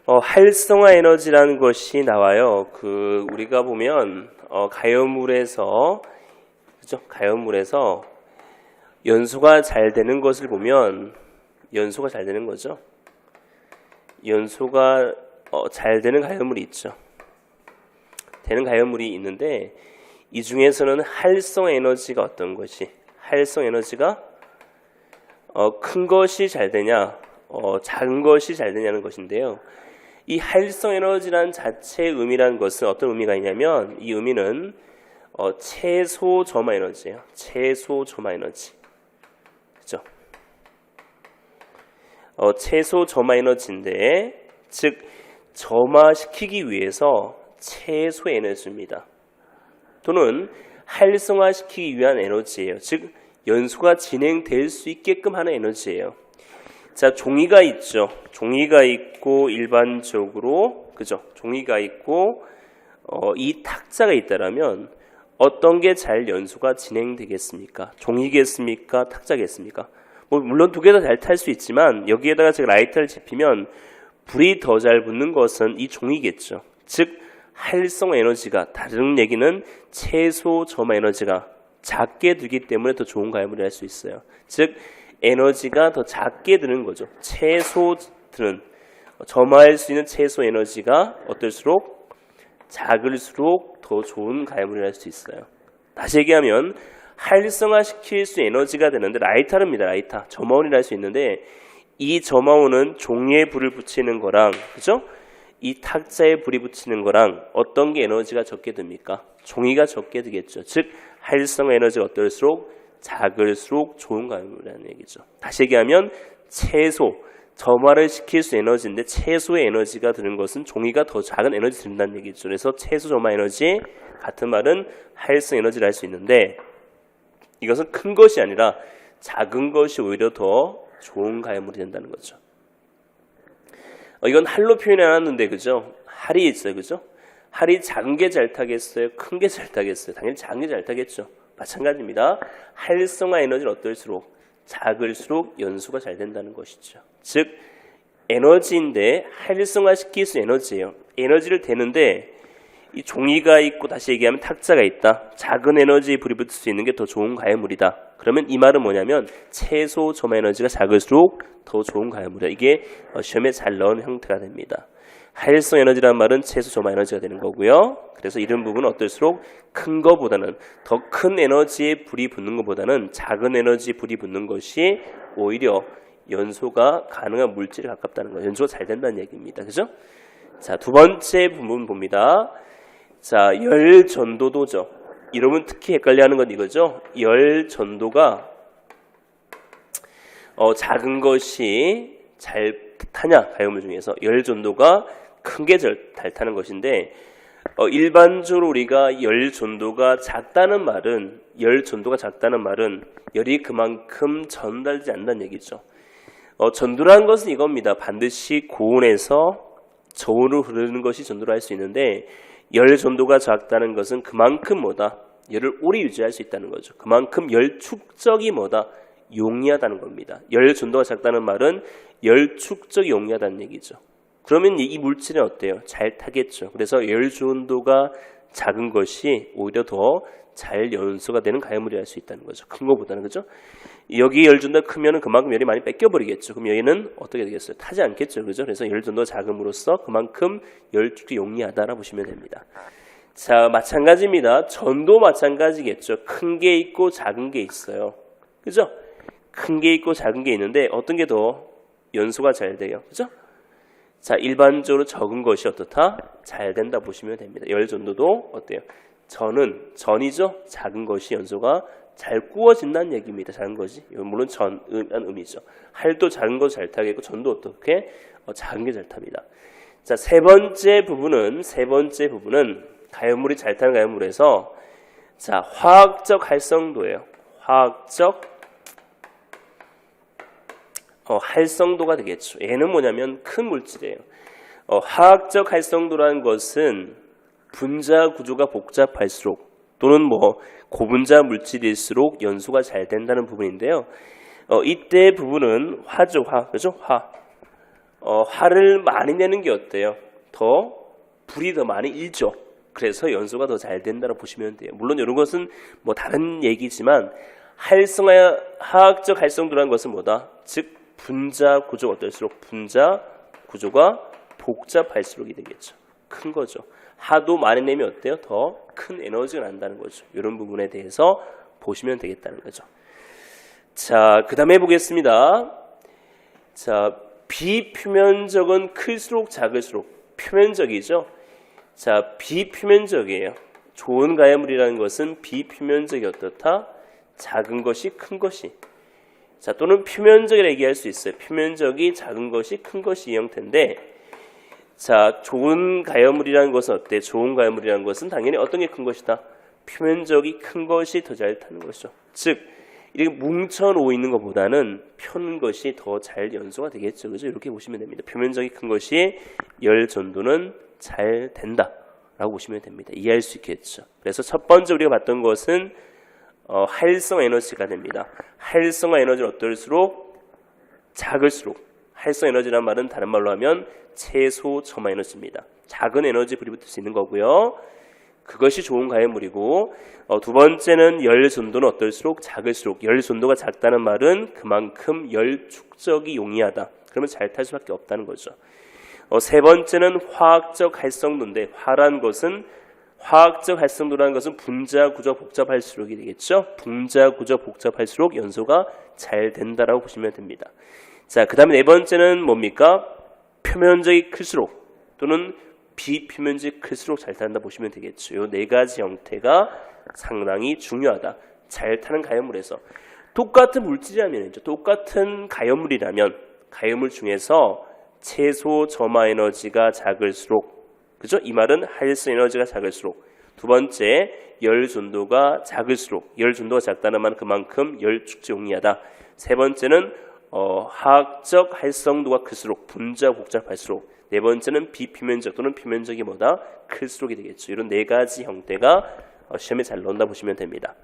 활성화 에너지라는 것이 나와요. 우리가 보면 가열물에서 그죠? 가열물에서 연소가 잘 되는 것을 보면 연소가 잘 되는 거죠. 연소가 잘 되는 가열물이 있죠. 되는 가열물이 있는데 이 중에서는 활성화 에너지가 어떤 것이 활성화 에너지가 큰 것이 잘 되냐 작은 것이 잘 되냐는 것인데요. 이 활성 에너지라는 자체의 의미라는 것은 어떤 의미가 있냐면 이 의미는 최소 점화 에너지예요. 최소 점화 에너지. 그죠? 최소 점화 에너지인데 즉 점화시키기 위해서 최소 에너지입니다. 또는 활성화시키기 위한 에너지예요. 즉 연소가 진행될 수 있게끔 하는 에너지예요. 자, 종이가 있죠. 종이가 있고 일반적으로 그죠? 종이가 있고 이 탁자가 있다라면 어떤 게 잘 연소가 진행되겠습니까? 종이겠습니까? 탁자겠습니까? 물론 두 개 다 잘 탈 수 있지만 여기에다가 제가 라이터를 지피면 불이 더 잘 붙는 것은 이 종이겠죠. 즉 활성화 에너지가 다른 얘기는 최소 점화 에너지가 작게 들기 때문에 더 좋은 가열물을 할 수 있어요. 즉 에너지가 더 작게 드는 거죠. 최소 드는 점화할 수 있는 최소 에너지가 어떨수록 작을수록 더 좋은 가열물을 할 수 있어요. 다시 얘기하면 활성화시킬 수 에너지가 되는데 라이터입니다. 라이터 점화원이라 할 수 있는데 이 점화원은 종이에 불을 붙이는 거랑 그죠? 이 탁자에 불이 붙이는 거랑 어떤 게 에너지가 적게 듭니까? 종이가 적게 되겠죠. 즉 활성화 에너지가 어떨수록 작을수록 좋은 가열물이라는 얘기죠. 다시 얘기하면 최소 점화를 시킬 수 에너지인데 최소의 에너지가 드는 것은 종이가 더 작은 에너지 든다는 얘기죠. 그래서 최소 점화 에너지 같은 말은 활성 에너지를 할 수 있는데 이것은 큰 것이 아니라 작은 것이 오히려 더 좋은 가열물이 된다는 거죠. 이건 할로 표현해 놨는데 그죠? 할이 있어요. 그죠? 할이 작은 게 잘 타겠어요? 큰 게 잘 타겠어요? 당연히 작은 게 잘 타겠죠. 마찬가지입니다. 활성화 에너지는 어떨수록 작을수록 연소가 잘 된다는 것이죠. 즉 에너지인데 활성화시킬 수 에너지예요. 에너지를 대는데 이 종이가 있고 다시 얘기하면 탁자가 있다. 작은 에너지에 불이 붙을 수 있는 게 더 좋은 가열물이다. 그러면 이 말은 뭐냐면 최소 점화 에너지가 작을수록 더 좋은 가열물이다. 이게 시험에 잘 넣은 형태가 됩니다. 활성 에너지라는 말은 최소 점화 에너지가 되는 거고요. 그래서 이런 부분은 어떨수록 큰 거보다는 더 큰 에너지에 불이 붙는 것보다는 작은 에너지에 불이 붙는 것이 오히려 연소가 가능한 물질에 가깝다는 거예요. 연소가 잘 된다는 얘기입니다. 그죠? 자, 두 번째 부분 봅니다. 자, 열 전도도죠. 이러면 특히 헷갈려하는 건 이거죠. 열 전도가 작은 것이 잘 타냐 가열물 중에서 열 전도가 큰 게 잘 타는 것인데 일반적으로 우리가 열 전도가 작다는 말은 열이 그만큼 전달되지 않는다는 얘기죠. 전도라는 것은 이겁니다. 반드시 고온에서 저온으로 흐르는 것이 전도를 할 수 있는데 열 전도가 작다는 것은 그만큼 열을 오래 유지할 수 있다는 거죠. 그만큼 열 축적이 용이하다는 겁니다. 열 전도가 작다는 말은 열 축적이 용이하다는 얘기죠. 그러면 이 물질은 어때요? 잘 타겠죠. 그래서 열 전도가 작은 것이 오히려 더 잘 연소가 되는 가열물이 할 수 있다는 거죠. 큰 것보다는 그죠? 여기 열 전도가 크면은 그만큼 열이 많이 뺏겨버리겠죠. 그럼 여기는 어떻게 되겠어요? 타지 않겠죠. 그죠? 그래서 열 전도가 작음으로써 그만큼 열 축이 용이하다라고 보시면 됩니다. 자, 마찬가지입니다. 전도 마찬가지겠죠. 큰 게 있고 작은 게 있어요. 그죠? 큰 게 있고 작은 게 있는데 어떤 게 더 연소가 잘 돼요? 그죠? 자, 일반적으로 적은 것이 어떻다? 잘 된다 보시면 됩니다. 열 전도도 어때요? 전이죠? 작은 것이 연소가 잘 구워진다는 얘기입니다. 작은 것이. 물론 전은 의미죠. 할도 작은 거 잘 타겠고 전도 어떻게? 작은 게 잘 탑니다. 자, 세 번째 부분은 가열물이 잘 타는 가열물에서 자, 화학적 활성도예요. 화학적 활성도가 되겠죠. 얘는 뭐냐면 큰 물질이에요. 화학적 활성도라는 것은 분자 구조가 복잡할수록 또는 고분자 물질일수록 연소가 잘 된다는 부분인데요. 이때 부분은 화죠, 그죠? 화를 많이 내는 게 어때요? 불이 더 많이 일죠. 그래서 연소가 더 잘 된다고 보시면 돼요. 물론 이런 것은 뭐 다른 얘기지만 화학적 활성도라는 것은 뭐다? 즉 분자 구조가 어떨수록 분자 구조가 복잡할수록이 되겠죠. 큰 거죠. 하도 많이 내면 어때요? 더 큰 에너지가 난다는 거죠. 이런 부분에 대해서 보시면 되겠다는 거죠. 자, 그 다음에 보겠습니다. 자, 비표면적은 클수록 작을수록 표면적이죠. 자, 비표면적이에요. 좋은 가해물이라는 것은 비표면적이 어떻다? 작은 것이 큰 것이. 자, 또는 표면적이라 얘기할 수 있어요. 표면적이 작은 것이 큰 것이 이 형태인데, 자, 좋은 가해물이라는 것은 어때? 좋은 가해물이라는 것은 당연히 어떤 게 큰 것이다? 표면적이 큰 것이 더 잘 타는 것이죠. 즉, 이렇게 뭉쳐놓고 있는 것보다는 펴는 것이 더 잘 연소가 되겠죠. 그죠? 이렇게 보시면 됩니다. 표면적이 큰 것이 열 전도는 잘 된다라고 보시면 됩니다. 이해할 수 있겠죠. 그래서 첫 번째 우리가 봤던 것은 활성화 에너지가 됩니다. 활성화 에너지는 어떨수록 작을수록, 활성화 에너지란 말은 다른 말로 하면 최소 점화 에너지입니다. 작은 에너지 불이 붙을 수 있는 거고요. 그것이 좋은 가해물이고, 두 번째는 열 전도는 어떨수록 작을수록, 열 전도가 작다는 말은 그만큼 열 축적이 용이하다. 그러면 잘 탈 수밖에 없다는 거죠. 세 번째는 화학적 활성도인데, 화학적 활성도라는 것은 분자 구조 복잡할수록이 되겠죠. 분자 구조 복잡할수록 연소가 잘 된다라고 보시면 됩니다. 자, 그 다음에 네 번째는 뭡니까? 표면적이 클수록 또는 비표면적이 클수록 잘 탄다 보시면 되겠죠. 이 네 가지 형태가 상당히 중요하다. 잘 타는 가해물에서 똑같은 물질이라면, 똑같은 가해물이라면 가해물 중에서 최소 점화 에너지가 작을수록, 그죠? 이 말은 활성 에너지가 작을수록, 두 번째 열 전도가 작을수록, 열 전도가 작다는 말은 그만큼 열 축적 용이하다. 세 번째는 화학적 활성도가 클수록, 분자 복잡할수록, 네 번째는 비표면적 또는 표면적이 뭐다? 클수록이 되겠죠. 이런 네 가지 형태가 시험에 잘 나온다 보시면 됩니다.